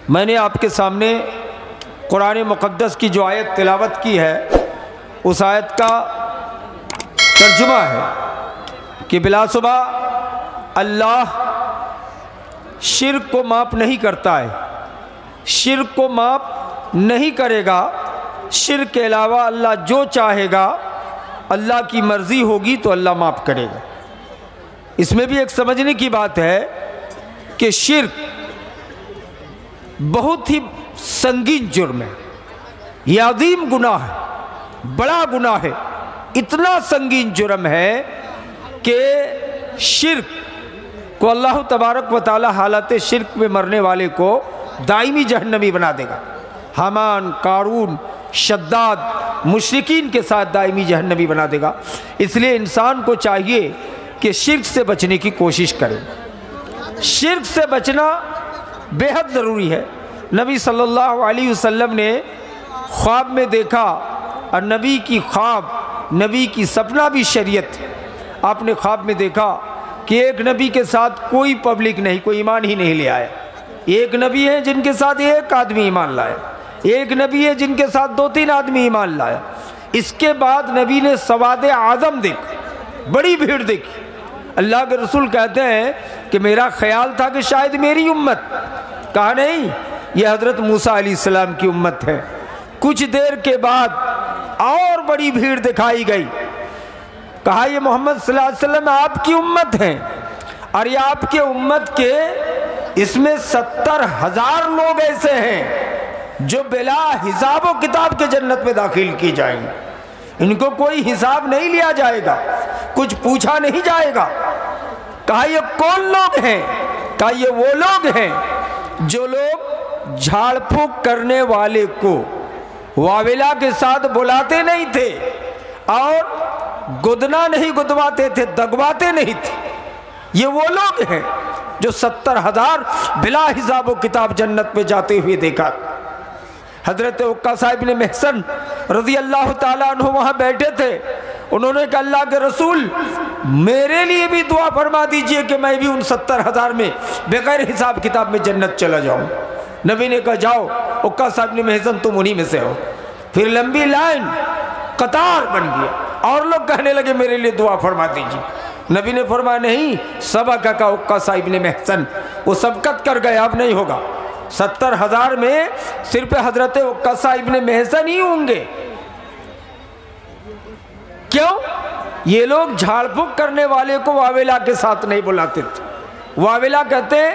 میں نے آپ کے سامنے قرآن مقدس کی جو آیت تلاوت کی ہے اس آیت کا ترجمہ ہے کہ بلا شبہ اللہ شرک کو معاف نہیں کرتا ہے، شرک کو معاف نہیں کرے گا۔ شرک کے علاوہ اللہ جو چاہے گا، اللہ کی مرضی ہوگی تو اللہ معاف کرے گا۔ اس میں بھی ایک سمجھنے کی بات ہے کہ شرک بہت ہی سنگین جرم ہے، یہ عظیم گناہ ہے، بڑا گناہ ہے، اتنا سنگین جرم ہے کہ شرک کو اللہ تبارک و تعالی حالت شرک میں مرنے والے کو دائمی جہنمی بنا دے گا۔ حامان، قارون، شداد مشرکین کے ساتھ دائمی جہنمی بنا دے گا۔ اس لیے انسان کو چاہیے کہ شرک سے بچنے کی کوشش کرے۔ شرک سے بچنا بے حد ضروری ہے۔ نبی صلی اللہ علیہ وسلم نے خواب میں دیکھا، اور نبی کی خواب، نبی کی سپنا بھی شریعت ہے۔ آپ نے خواب میں دیکھا کہ ایک نبی کے ساتھ کوئی پبلک نہیں، کوئی ایمان ہی نہیں لے آیا۔ ایک نبی ہے جن کے ساتھ ایک آدمی ایمان لایا، ایک نبی ہے جن کے ساتھ 2-3 آدمی ایمان لایا۔ اس کے بعد نبی نے سواد اعظم دیکھا، بڑی بھیڑ دیکھی۔ اللہ کے رسول کہتے ہیں کہ میرا خیال تھا کہ شاید میری امت، کہا نہیں، یہ حضرت موسیٰ علیہ السلام کی امت ہے۔ کچھ دیر کے بعد اور بڑی بھیڑ دکھائی گئی، کہا یہ محمد صلی اللہ علیہ وسلم آپ کی امت ہیں، اور یہ آپ کے امت کے اس میں 70,000 لوگ ایسے ہیں جو بلا حساب و کتاب کے جنت میں داخل کی جائیں گے۔ ان کو کوئی حساب نہیں لیا جائے گا، کچھ پوچھا نہیں جائے گا۔ کہا یہ کون لوگ ہیں؟ کہا یہ وہ لوگ ہیں جو لوگ جھاڑ پھونک کرنے والے کو واویلا کے ساتھ بلاتے نہیں تھے، اور گدنا نہیں گدواتے تھے، دگواتے نہیں تھے۔ یہ وہ لوگ ہیں جو 70,000 بلا حساب و کتاب جنت میں جاتے ہوئے دیکھا۔ حضرت عکا صاحب نے محسن رضی اللہ تعالیٰ عنہ وہاں بیٹھے تھے۔ انہوں نے کہا اللہ کے رسول میرے لیے بھی دعا فرما دیجئے کہ میں بھی ان 70,000 میں بغیر حساب کتاب میں جنت چلا جاؤں۔ نبی نے کہا جاؤ۔ عکا صاحب نے محسن تم انہی میں سے ہو۔ پھر لمبی لائن قطار بن گیا، اور لوگ کہنے لگے میرے لیے دعا فرما دیجئے۔ نبی نے فرمایا نہیں، سبق کا عکا صاحب نے محسن، وہ سبقت کر گئے، اب نہیں ہوگا۔ 70,000 میں صرف حضرت عکا صاحب نے محسن ہی ہوں گے۔ کیوں؟ یہ لوگ جھاڑ پھونک کرنے والے کو واویلا کے ساتھ نہیں بلاتے تھے۔ واویلا کہتے ہیں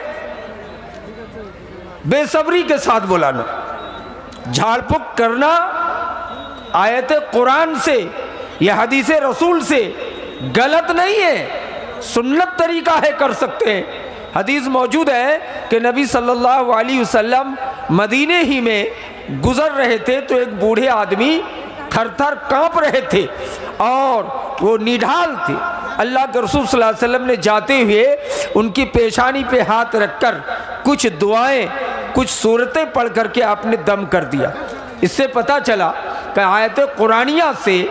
بے صبری کے ساتھ بلانا۔ جھاڑ پھونک کرنا آیت قرآن سے یا حدیث رسول سے غلط نہیں ہے، سنت طریقہ ہے، کر سکتے ہیں۔ حدیث موجود ہے کہ نبی صلی اللہ علیہ وسلم مدینے ہی میں گزر رہے تھے تو ایک بوڑھے آدمی تھر تھر کانپ رہے تھے اور وہ نڈھال تھے۔ اللہ کے رسول صلی اللہ علیہ وسلم نے جاتے ہوئے ان کی پیشانی پہ ہاتھ رکھ کر کچھ دعائیں، کچھ سورتیں پڑھ کر کے آپ نے دم کر دیا۔ اس سے پتہ چلا کہ آیت قرآنیہ سے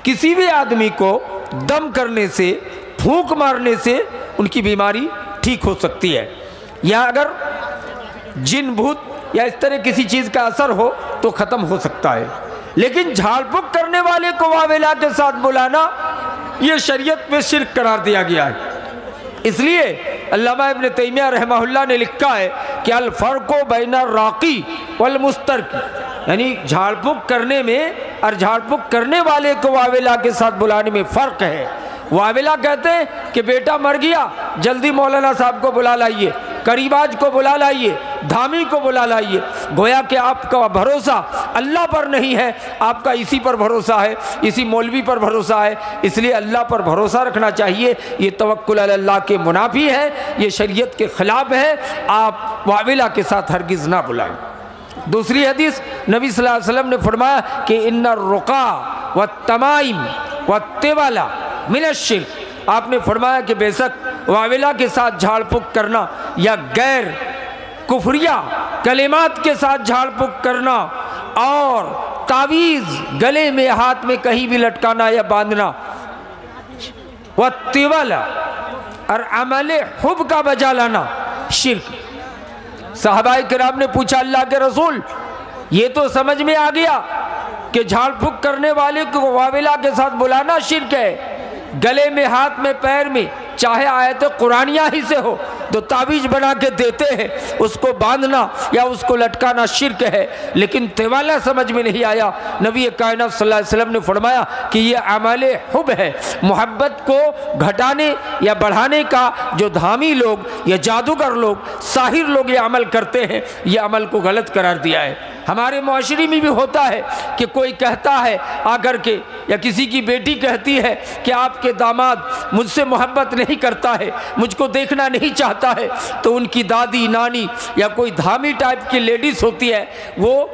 کسی بھی آدمی کو دم کرنے سے، پھونک مارنے سے ان کی بیماری ٹھیک ہو سکتی ہے، یا اگر جن بھوت یا اس طرح کسی چیز کا اثر ہو تو ختم ہو سکتا ہے۔ لیکن جھاڑ پھونک کرنے والے کو واویلا کے ساتھ بلانا یہ شریعت میں شرک قرار دیا گیا ہے۔ اس لیے علامہ ابن تیمیہ رحمہ اللہ نے لکھا ہے کہ الفرق بین الراقی والمسترقی، یعنی جھاڑ پھونک کرنے میں اور جھاڑ پھونک کرنے والے کو واویلا کے ساتھ بلانے میں فرق ہے۔ واویلا کہتے ہیں کہ بیٹا مر گیا، جلدی مولانا صاحب کو بلا لائیے، قریباج کو بلا لائیے، دھامی کو بلا لائیے۔ گویا کہ آپ کا بھروسہ اللہ پر نہیں ہے، آپ کا اسی پر بھروسہ ہے، اسی مولوی پر بھروسہ ہے۔ اس لیے اللہ پر بھروسہ رکھنا چاہیے۔ یہ توکل علی اللہ کے منافی ہے، یہ شریعت کے خلاف ہے۔ آپ واویلا کے ساتھ ہرگز نہ بلائیں۔ دوسری حدیث نبی صلی اللہ علیہ وسلم نے فرمایا کہ ان الرقا والتمائم والتوالا من الشرک۔ آپ نے فرمایا کہ بے شک واویلا کے ساتھ جھاڑ پھونک کرنا یا غیر کفریہ کلمات کے ساتھ جھاڑ پھونک کرنا اور تعویذ گلے میں ہاتھ میں کہیں بھی لٹکانا یا باندھنا، والتوالا اور عمل حب کا بجا لانا شرک۔ صحابہ کرام نے پوچھا اللہ کے رسول یہ تو سمجھ میں آ گیا کہ جھاڑ پھونک کرنے والے کو واویلا کے ساتھ بلانا شرک ہے، گلے میں ہاتھ میں پیر میں چاہے آیت قرآنیہ ہی سے ہو تو تعویذ بنا کے دیتے ہیں، اس کو باندھنا یا اس کو لٹکانا شرک ہے، لیکن تیوالا سمجھ میں نہیں آیا۔ نبی کائنات صلی اللہ علیہ وسلم نے فرمایا کہ یہ عمل حب ہے، محبت کو گھٹانے یا بڑھانے کا جو دھامی لوگ یا جادوگر لوگ ساحر لوگ یہ عمل کرتے ہیں، یہ عمل کو غلط قرار دیا ہے۔ ہمارے معاشرے میں بھی ہوتا ہے کہ کوئی کہتا ہے آ کر کے، یا کسی کی بیٹی کہتی ہے کہ آپ کے داماد مجھ سے محبت نہیں کرتا ہے، مجھ کو دیکھنا نہیں چاہتا ہے، تو ان کی دادی نانی یا کوئی دھامی ٹائپ کی لیڈیز ہوتی ہے، وہ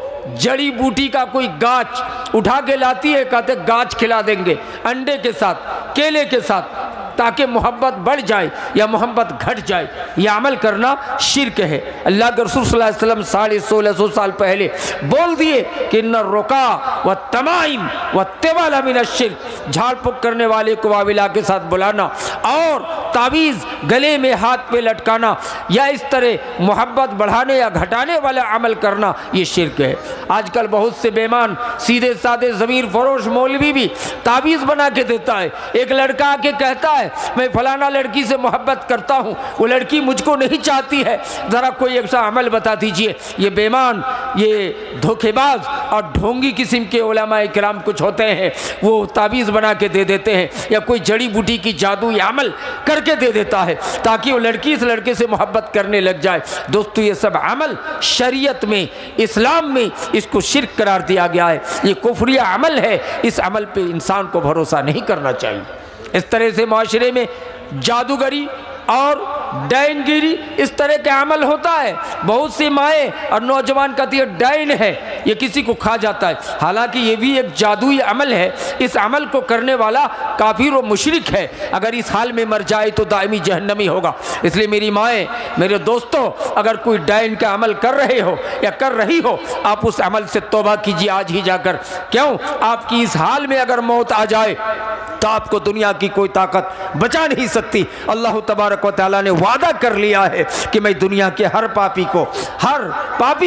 جڑی بوٹی کا کوئی گاچھ اٹھا کے لاتی ہے، کہتے گاچھ کھلا دیں گے انڈے کے ساتھ کیلے کے ساتھ تاکہ محبت بڑھ جائے یا محبت گھٹ جائے۔ یہ عمل کرنا شرک ہے۔ اللہ کے رسول صلی اللہ علیہ وسلم 1650 سال پہلے بول دیے کہ ان الرقا والتمائم والتوال من الشرک، جھاڑ پھونک کرنے والے کو واویلا کے ساتھ بلانا اور تعویذ گلے میں ہاتھ پہ لٹکانا یا اس طرح محبت بڑھانے یا گھٹانے والا عمل کرنا یہ شرک ہے۔ آج کل بہت سے بیمان سیدھے سادے ضمیر فروش مولوی بھی تعویذ بنا کے دیتا ہے۔ ایک لڑکا آ کے کہتا ہے میں فلانا لڑکی سے محبت کرتا ہوں، وہ لڑکی مجھ کو نہیں چاہتی ہے، ذرا کوئی ایسا عمل بتا دیجئے۔ یہ بیمان، یہ دھوکے باز اور ڈھونگی قسم کے علماء کرام کچھ ہوتے ہیں، وہ تعویذ بنا کے دے دیتے ہیں یا کوئی جڑی بوٹی کی جادو یا عمل کر کے دے دیتا ہے تاکہ وہ لڑکی اس لڑکے سے محبت کرنے لگ جائے۔ دوستو یہ سب عمل شریعت میں اسلام میں اس کو شرک قرار دیا گیا ہے، یہ کفریہ عمل ہے، اس عمل پہ انسان کو بھروسہ نہیں کرنا چاہیے۔ اس طرح سے معاشرے میں جادوگری اور ڈائن گیری اس طرح کا عمل ہوتا ہے۔ بہت سی مائیں اور نوجوان کہتی ہے ڈائن ہے، یہ کسی کو کھا جاتا ہے، حالانکہ یہ بھی ایک جادوئی عمل ہے۔ اس عمل کو کرنے والا کافر و مشرک ہے، اگر اس حال میں مر جائے تو دائمی جہنمی ہوگا۔ اس لیے میری مائیں، میرے دوستوں، اگر کوئی ڈائن کا عمل کر رہے ہو یا کر رہی ہو، آپ اس عمل سے توبہ کیجیے آج ہی جا کر۔ کیوں؟ آپ کی اس حال میں اگر موت آ جائے تو آپ کو دنیا کی کوئی طاقت بچا نہیں سکتی۔ اللہ تبارک و تعالیٰ نے وعدہ کر لیا ہے کہ میں دنیا کے ہر پاپی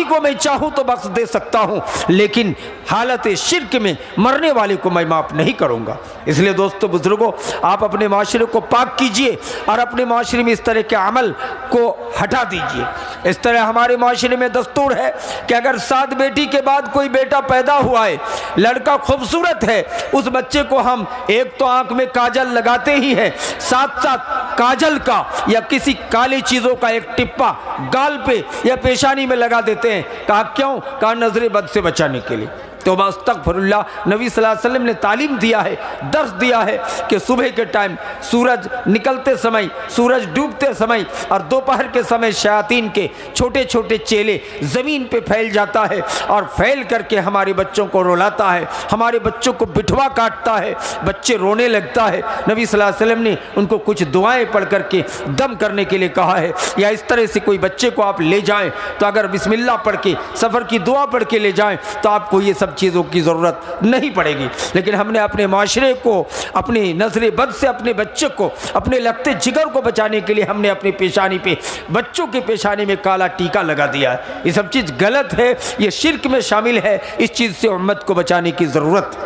کو میں چاہوں تو بخش دے سکتا ہوں، لیکن حالت شرک میں مرنے والے کو میں معاف نہیں کروں گا۔ اس لیے دوستو بزرگوں، آپ اپنے معاشرے کو پاک کیجئے اور اپنے معاشرے میں اس طرح کے عمل کو ہٹا دیجئے۔ اس طرح ہمارے معاشرے میں دستور ہے کہ اگر 7 بیٹی کے بعد کوئی بیٹا پیدا ہوا ہے، لڑکا خوبصورت ہے، اس بچے کو ہم ایک تو آنکھ میں کاجل لگاتے ہی ہیں، ساتھ ساتھ کاجل کا یا کسی کالی چیزوں کا ایک ٹپا گال پہ یا پیشانی میں لگا دیتے ہیں۔ کہا کیوں؟ کہا نظر بد سے بچانے کے لیے۔ توبہ استغفر اللہ۔ نبی صلی اللہ علیہ وسلم نے تعلیم دیا ہے، درس دیا ہے کہ صبح کے ٹائم سورج نکلتے سمے، سورج ڈوبتے سمے اور دوپہر کے سمے شیاطین کے چھوٹے چھوٹے چیلے زمین پہ پھیل جاتا ہے اور پھیل کر کے ہمارے بچوں کو رلاتا ہے، ہمارے بچوں کو بٹھوا کاٹتا ہے، بچے رونے لگتا ہے۔ نبی صلی اللہ علیہ وسلم نے ان کو کچھ دعائیں پڑھ کر کے دم کرنے کے لیے کہا ہے، یا اس طرح سے کوئی بچے کو آپ لے جائیں تو اگر بسم اللہ پڑھ کے سفر کی دعا پڑھ کے لے جائیں تو آپ کو یہ سب چیزوں کی ضرورت نہیں پڑے گی۔ لیکن ہم نے اپنے معاشرے کو اپنی نظر بد سے اپنے بچے کو اپنے لگتے جگر کو بچانے کے لیے ہم نے اپنی پیشانی پہ بچوں کے پیشانی میں کالا ٹیکا لگا دیا ہے۔ یہ سب چیز غلط ہے، یہ شرک میں شامل ہے، اس چیز سے امت کو بچانے کی ضرورت۔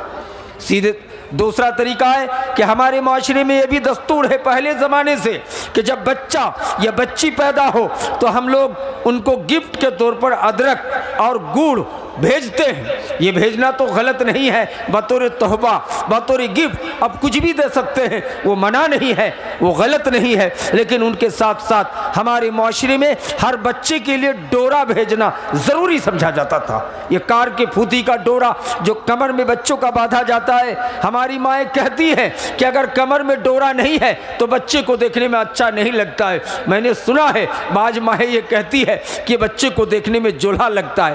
سیدھے دوسرا طریقہ ہے کہ ہمارے معاشرے میں یہ بھی دستور ہے پہلے زمانے سے کہ جب بچہ یا بچی پیدا ہو تو ہم لوگ ان کو گفٹ کے طور پر ادرک اور گڑ بھیجتے ہیں۔ یہ بھیجنا تو غلط نہیں ہے، بطور تحفہ بطور گفٹ اب کچھ بھی دے سکتے ہیں، وہ منع نہیں ہے، وہ غلط نہیں ہے، لیکن ان کے ساتھ ساتھ ہمارے معاشرے میں ہر بچے کے لیے ڈورا بھیجنا ضروری سمجھا جاتا تھا۔ یہ کار کے پھوتی کا ڈورا جو کمر میں بچوں کا باندھا جاتا ہے، ہماری مائیں کہتی ہیں کہ اگر کمر میں ڈورا نہیں ہے تو بچے کو دیکھنے میں اچھا نہیں لگتا ہے۔ میں نے سنا ہے بعض مائیں یہ کہتی ہے کہ بچے کو دیکھنے میں جولھا لگتا ہے،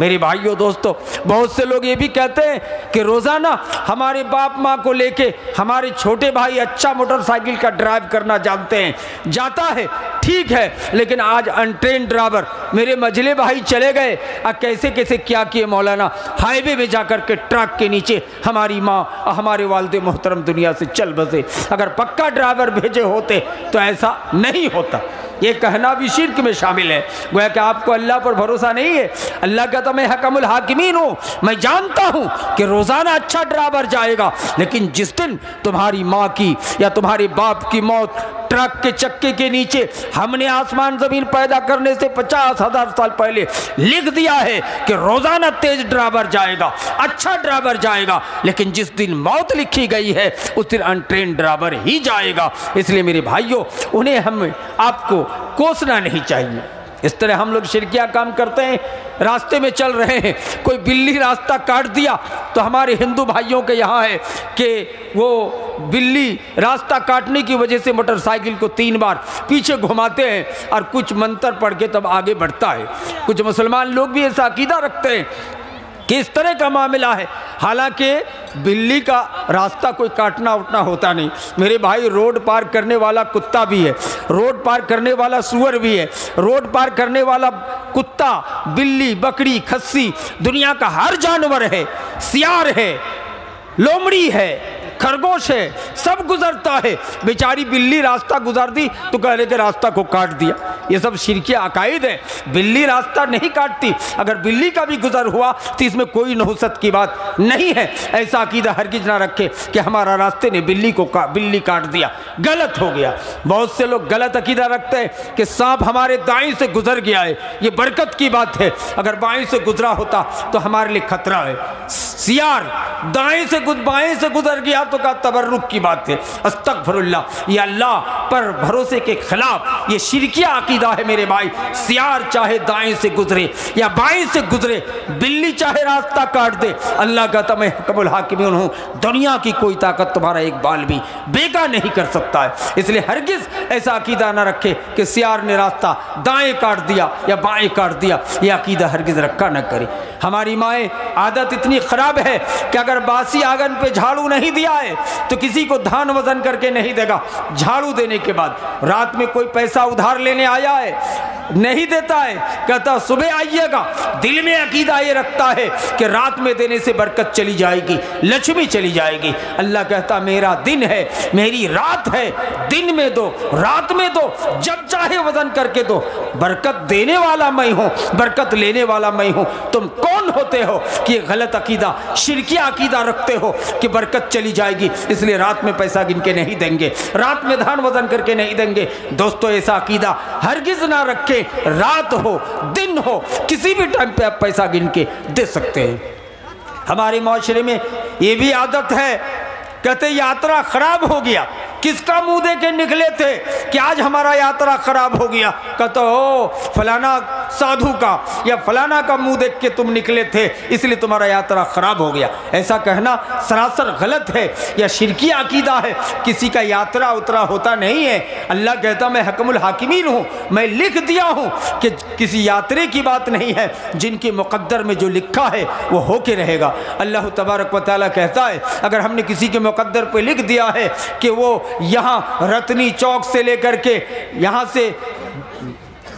میرے بھائیوں دوستوں، بہت سے لوگ یہ بھی کہتے ہیں کہ روزانہ ہمارے باپ ماں کو لے کے ہمارے چھوٹے بھائی اچھا موٹر سائیکل کا ڈرائیو کرنا جانتے ہیں، جاتا ہے، ٹھیک ہے، لیکن آج انٹرینڈ ڈرائیور میرے مجلے بھائی چلے گئے، کیسے کیسے کیا کیے مولانا، ہائی وے میں جا کر کے ٹرک کے نیچے ہماری ماں اور ہمارے والد محترم دنیا سے چل بسے۔ اگر پکا ڈرائیور بھیجے ہوتے تو ایسا نہیں ہوتا۔ یہ کہنا بھی شرک میں شامل ہے۔ گویا کہ آپ کو اللہ پر بھروسہ نہیں ہے۔ اللہ کہتا میں حکم الحاکمین ہوں، میں جانتا ہوں کہ روزانہ اچھا ڈرائیور جائے گا، لیکن جس دن تمہاری ماں کی یا تمہارے باپ کی موت ٹرک کے چکے کے نیچے ہم نے آسمان زمین پیدا کرنے سے 50,000 سال پہلے لکھ دیا ہے کہ روزانہ تیز ڈرائیور جائے گا، اچھا ڈرائیور جائے گا، لیکن جس دن موت لکھی گئی ہے اس دن انٹرینڈ ڈرائیور ہی جائے گا۔ اس لیے میرے بھائیوں، انہیں آپ کو کوسنا نہیں چاہیے۔ اس طرح ہم لوگ شرکیہ کام کرتے ہیں، راستے میں چل رہے ہیں، کوئی بلی راستہ کاٹ دیا تو ہمارے ہندو بھائیوں کے یہاں ہے کہ وہ بلی راستہ کاٹنے کی وجہ سے موٹر سائیکل کو 3 بار پیچھے گھماتے ہیں اور کچھ منتر پڑھ کے تب آگے بڑھتا ہے۔ کچھ مسلمان لوگ بھی ایسا عقیدہ رکھتے ہیں کہ اس طرح کا معاملہ ہے، حالانکہ بلی کا راستہ کوئی کاٹنا اٹھنا ہوتا نہیں۔ میرے بھائی، روڈ پار کرنے والا کتا بھی ہے، روڈ پار کرنے والا سور بھی ہے، روڈ پار کرنے والا کتا، بلی، بکری، کھسی، دنیا کا ہر جانور ہے، سیار ہے، لومڑی ہے، خرگوش ہے، سب گزرتا ہے۔ بیچاری بلی راستہ گزر دی تو کہنے کے راستہ کو کاٹ دیا۔ یہ سب شرکی عقائد ہے۔ بلی راستہ نہیں کاٹتی، اگر بلی کا بھی گزر ہوا تو اس میں کوئی نحوست کی بات نہیں ہے۔ ایسا عقیدہ ہرگز نہ رکھے کہ ہمارا راستے نے بلی کاٹ دیا، غلط ہو گیا۔ بہت سے لوگ غلط عقیدہ رکھتے ہیں کہ سانپ ہمارے دائیں سے گزر گیا ہے، یہ برکت کی بات ہے، اگر بائیں سے گزرا ہوتا تو ہمارے لیے خطرہ ہے۔ سیار بائیں سے گزر گیا تو کا تبرک کی بات ہے، استغفر اللہ۔ یہ اللہ پر بھروسے کے خلاف یہ شرکیہ عقیدہ ہے میرے بھائی۔ سیار چاہے دائیں سے گزرے یا بائیں سے گزرے، بلی چاہے راستہ کاٹ دے، اللہ کہتا میں حکم الحاکمین ہوں، دنیا کی کوئی طاقت تمہارا ایک بال بھی بیگا نہیں کر سکتا ہے۔ اس لیے ہرگز ایسا عقیدہ نہ رکھے کہ سیار نے راستہ دائیں کاٹ دیا یا بائیں کاٹ دیا، یہ عقیدہ ہرگز رکھا نہ کرے۔ ہماری مائیں عادت اتنی خراب ہے کہ اگر باسی آنگن پہ جھاڑو نہیں دیا ہے تو کسی کو دھان وزن کر کے نہیں دے گا۔ جھاڑو دینے کے بعد رات میں کوئی پیسہ ادھار لینے آیا ہے، نہیں دیتا ہے، کہتا صبح آئیے گا۔ دل میں عقیدہ یہ رکھتا ہے کہ رات میں دینے سے برکت چلی جائے گی، لکشمی چلی جائے گی۔ اللہ کہتا میرا دن ہے، میری رات ہے، دن میں دو، رات میں دو، جب چاہے وزن کر کے دو، برکت دینے والا میں ہوں، برکت لینے والا میں ہوں۔ تم کون ہوتے ہو کہ یہ غلط عقیدہ، شرکیہ عقیدہ رکھتے ہو کہ برکت چلی جائے گی اس لیے رات میں پیسہ گن کے نہیں دیں گے، رات میں دھان وزن کر کے نہیں دیں گے؟ دوستو ایسا عقیدہ ہرگز نہ رکھے۔ رات ہو، دن ہو، کسی بھی ٹائم پہ آپ پیسہ گن کے دے سکتے ہیں۔ ہمارے معاشرے میں یہ بھی عادت ہے، کہتے یاترا خراب ہو گیا، کس کا منہ دے کے نکلے تھے کہ آج ہمارا یاترا خراب ہو گیا؟ کہتا ہو فلانا سادھو کا یا فلانا کا منہ دیکھ کے تم نکلے تھے اس لیے تمہارا یاترا خراب ہو گیا۔ ایسا کہنا سراسر غلط ہے یا شرکی عقیدہ ہے۔ کسی کا یاترا اترا ہوتا نہیں ہے۔ اللہ کہتا میں حکم الحاکمین ہوں، میں لکھ دیا ہوں کہ کسی یاترے کی بات نہیں ہے، جن کے مقدر میں جو لکھا ہے وہ ہو کے رہے گا۔ اللہ تبارک و تعالیٰ کہتا ہے اگر ہم نے کسی کے مقدر پہ لکھ دیا ہے کہ وہ یہاں رتنی چوک سے لے کر کے یہاں سے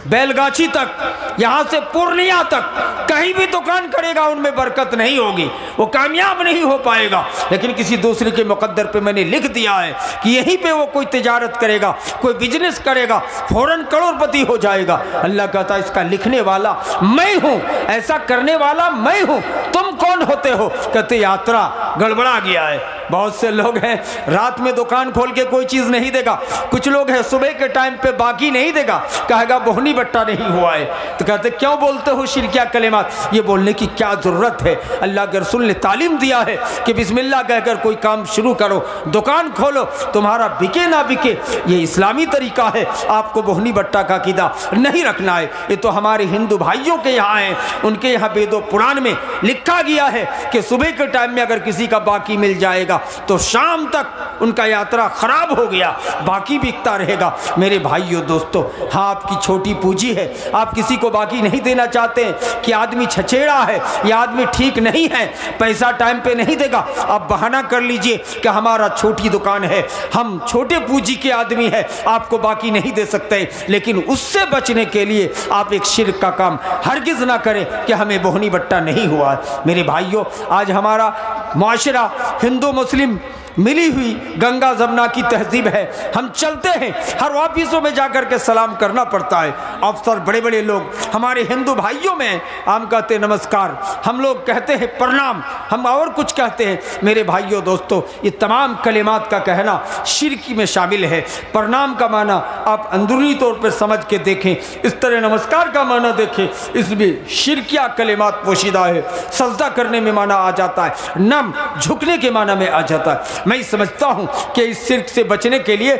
بیلگاچی تک، یہاں سے پورنیہ تک کہیں بھی دکان کرے گا ان میں برکت نہیں ہوگی، وہ کامیاب نہیں ہو پائے گا۔ لیکن کسی دوسرے کے مقدر پہ میں نے لکھ دیا ہے کہ یہیں پہ وہ کوئی تجارت کرے گا، کوئی بزنس کرے گا، فوراً کروڑ پتی ہو جائے گا۔ اللہ کہتا ہے اس کا لکھنے والا میں ہوں، ایسا کرنے والا میں ہوں، تم کون ہوتے ہو؟ کہتے یاترا گڑبڑا گیا ہے۔ بہت سے لوگ ہیں رات میں دکان کھول کے کوئی چیز نہیں دے گا، کچھ لوگ ہیں صبح کے ٹائم پہ باقی نہیں دے گا، کہے گا بہنی بٹا نہیں ہوا ہے، تو کہتے کیوں بولتے ہو شرکیہ کلمات؟ یہ بولنے کی کیا ضرورت ہے؟ اللہ کے رسول نے تعلیم دیا ہے کہ بسم اللہ کہہ کر کوئی کام شروع کرو، دکان کھولو، تمہارا بکے نہ بکے یہ اسلامی طریقہ ہے۔ آپ کو بہنی بٹا کا عقیدہ نہیں رکھنا ہے۔ یہ تو ہمارے ہندو بھائیوں کے یہاں ہیں، ان کے یہاں وید و پران میں لکھا گیا ہے کہ صبح کے ٹائم میں اگر کسی کا باقی مل جائے گا گا تو شام تک ان کا یاترا خراب ہو گیا، باقی بکتا رہے گا۔ میرے بھائیو دوستو، ہاں آپ کی چھوٹی پونجی ہے، آپ کسی کو باقی نہیں دینا چاہتے ہیں کہ آدمی چھچیڑا ہے یا آدمی ٹھیک نہیں ہے، پیسہ ٹائم پہ نہیں دے گا، آپ بہانہ کر لیجئے کہ ہمارا چھوٹی دکان ہے، ہم چھوٹے پونجی کے آدمی ہیں، آپ کو باقی نہیں دے سکتے۔ لیکن اس سے بچنے کے لیے آپ ایک شرک کا کام ہرگز نہ کریں کہ ہمیں بہنی بٹا نہیں ہوا۔ میرے بھائیو، آج ہمارا معاشرہ ہندو مسلم ملی ہوئی گنگا جمنا کی تہذیب ہے، ہم چلتے ہیں ہر آفسوں میں جا کر کے سلام کرنا پڑتا ہے، افسر بڑے بڑے لوگ ہمارے ہندو بھائیوں میں ہم کہتے ہیں نمسکار، ہم لوگ کہتے ہیں پرنام، ہم اور کچھ کہتے ہیں۔ میرے بھائیوں دوستو، یہ تمام کلمات کا کہنا شرکی میں شامل ہے۔ پرنام کا معنی آپ اندرونی طور پر سمجھ کے دیکھیں، اس طرح نمسکار کا معنی دیکھیں، اس میں شرکیہ کلمات پوشیدہ ہے۔ سجدہ کرنے میں معنی آ جاتا ہے، نم جھکنے کے معنی میں آ جاتا ہے۔ میں سمجھتا ہوں کہ اس شرک سے بچنے کے لیے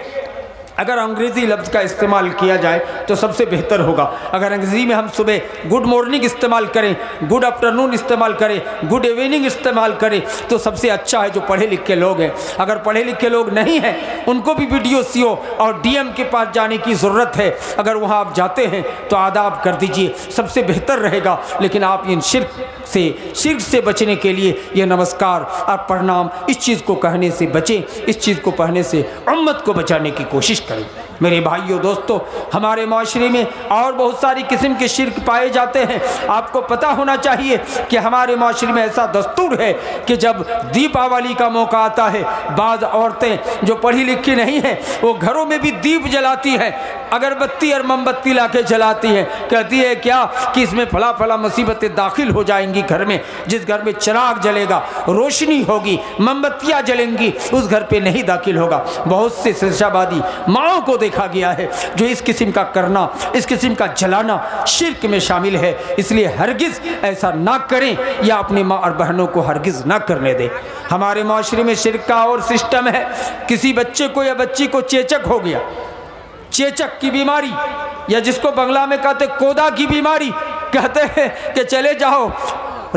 اگر انگریزی لفظ کا استعمال کیا جائے تو سب سے بہتر ہوگا۔ اگر انگریزی میں ہم صبح گڈ مارننگ استعمال کریں، گڈ آفٹرنون استعمال کریں، گڈ ایوننگ استعمال کریں تو سب سے اچھا ہے جو پڑھے لکھے لوگ ہیں۔ اگر پڑھے لکھے لوگ نہیں ہیں، ان کو بھی ویڈیو سی او اور ڈی ایم کے پاس جانے کی ضرورت ہے، اگر وہاں آپ جاتے ہیں تو آداب کر دیجئے، سب سے بہتر رہے گا۔ لیکن آپ ان شرک سے بچنے کے لیے یہ نمسکار اور پرنام، اس چیز کو کہنے سے بچیں، اس چیز کو پڑھنے سے امت کو بچانے کی کوشش کریں۔ میرے بھائیو دوستو، ہمارے معاشرے میں اور بہت ساری قسم کے شرک پائے جاتے ہیں۔ آپ کو پتہ ہونا چاہیے کہ ہمارے معاشرے میں ایسا دستور ہے کہ جب دیپاولی کا موقع آتا ہے، بعض عورتیں جو پڑھی لکھی نہیں ہیں وہ گھروں میں بھی دیپ جلاتی ہیں، اگربتی اور موم بتی لا کے جلاتی ہیں، کہتی ہے کیا کہ اس میں فلاں فلاں مصیبتیں داخل ہو جائیں گی گھر میں۔ جس گھر میں چراغ جلے گا، روشنی ہوگی، موم بتیاں جلیں گی، اس گھر پہ نہیں داخل ہوگا۔ بہت سے شرشابادی ماؤں کو دیکھا گیا ہے جو اس قسم کا کرنا، اس قسم کا جلانا شرک میں شامل ہے۔ اس لیے ہرگز ایسا نہ کریں یا اپنی ماں اور بہنوں کو ہرگز نہ کرنے دیں۔ ہمارے معاشرے میں شرک کا اور سسٹم ہے، کسی بچے کو یا بچی کو چیچک ہو گیا، چیچک کی بیماری یا جس کو بنگلہ میں کہتے کودا کی بیماری، کہتے ہیں کہ چلے جاؤ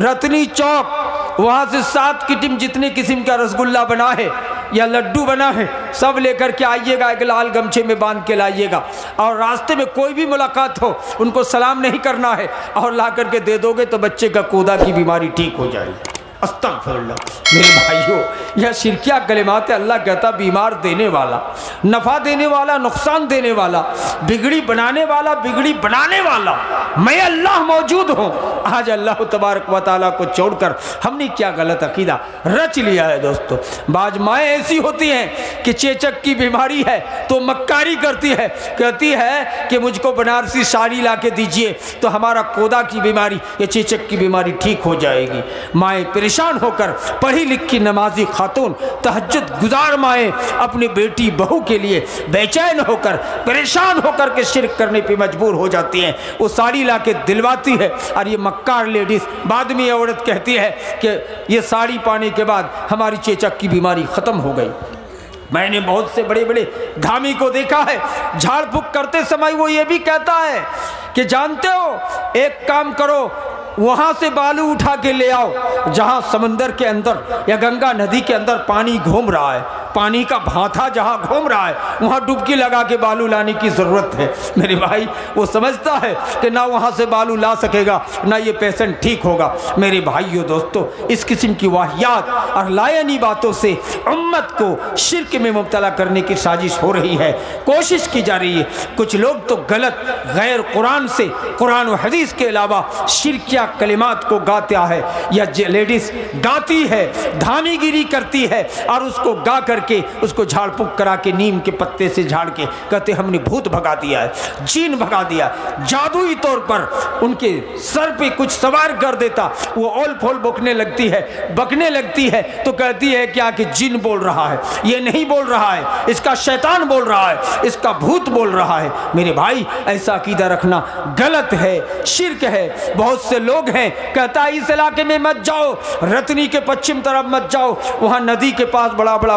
رتنی چوک، وہاں سے 7 قسم جتنے قسم کا رسگلہ بنا ہے یا لڈو بنا ہے سب لے کر کے آئیے گا، ایک لال گمچھے میں باندھ کے لائیے گا، اور راستے میں کوئی بھی ملاقات ہو ان کو سلام نہیں کرنا ہے، اور لا کر کے دے دو گے تو بچے کا کودا کی بیماری ٹھیک ہو جائے گی۔ استغفر اللہ۔ میرے بھائیوں، یہ شرکیہ کلمات ہے۔ اللہ کہتا بیمار دینے والا، نفع دینے والا، نقصان دینے والا، بگڑی بنانے والا، بگڑی بنانے والا میں اللہ موجود ہوں۔ آج اللہ تبارک و تعالیٰ کو چھوڑ کر ہم نے کیا غلط عقیدہ رچ لیا ہے دوستو۔ بعض مائیں ایسی ہوتی ہیں کہ چیچک کی بیماری ہے تو مکاری کرتی ہے، کہتی ہے کہ مجھ کو بنارسی ساڑی لا کے دیجئے تو ہمارا کودا کی بیماری یا چیچک کی بیماری ٹھیک ہو جائے گی۔ مائیں پریشان ہو کر، پڑھی لکھی نمازی خاتون، تہجد گزار مائیں اپنی بیٹی بہو کے لیے بے چین ہو کر، پریشان ہو کر کے شرک کرنے پہ مجبور ہو جاتی ہیں۔ وہ ساڑی لا کے دلواتی ہے، اور یہ مکار لیڈیز بعد میں عورت کہتی ہے کہ یہ ساڑی پانے کے بعد ہماری چیچک کی بیماری ختم ہو گئی۔ میں نے بہت سے بڑے بڑے دھامی کو دیکھا ہے، جھاڑ پھونک کرتے سمے وہ یہ بھی کہتا ہے کہ جانتے ہو ایک کام کرو، وہاں سے بالو اٹھا کے لے آؤ جہاں سمندر کے اندر یا گنگا ندی کے اندر پانی گھوم رہا ہے، پانی کا بھانتا جہاں گھوم رہا ہے وہاں ڈبکی لگا کے بالو لانے کی ضرورت ہے۔ میرے بھائی، وہ سمجھتا ہے کہ نہ وہاں سے بالو لا سکے گا نہ یہ پیشنٹ ٹھیک ہوگا۔ میرے بھائیو دوستو، اس قسم کی واہیات اور لائنی باتوں سے امت کو شرک میں مبتلا کرنے کی سازش ہو رہی ہے، کوشش کی جا رہی ہے۔ کچھ لوگ تو غلط غیر قرآن سے، قرآن و حدیث کے علاوہ شرکیہ کلمات کو گاتا ہے، یا لیڈیز گاتی ہے، دھامی گیری کرتی ہے، اور اس کو گا کر کے اس کو جھاڑ پھونک کرا کے نیم کے پتے سے جھاڑ کے کہتے ہم نے بھوت بھگا دیا ہے، جین بھگا دیا، جادوئی طور پر ان کے سر پہ کچھ سوار کر دیتا، وہ اول پھول بکنے لگتی ہے تو کہتی ہے کیا کہ جن بول رہا ہے، یہ نہیں بول رہا ہے، اس کا شیطان بول رہا ہے، اس کا بھوت بول رہا ہے۔ میرے بھائی، ایسا عقیدہ رکھنا غلط ہے، شرک ہے۔ بہت سے لوگ ہیں کہتا ہے اس علاقے میں مت جاؤ، رتنی کے پچھم طرف مت جاؤ، وہاں ندی کے پاس بڑا بڑا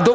2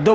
2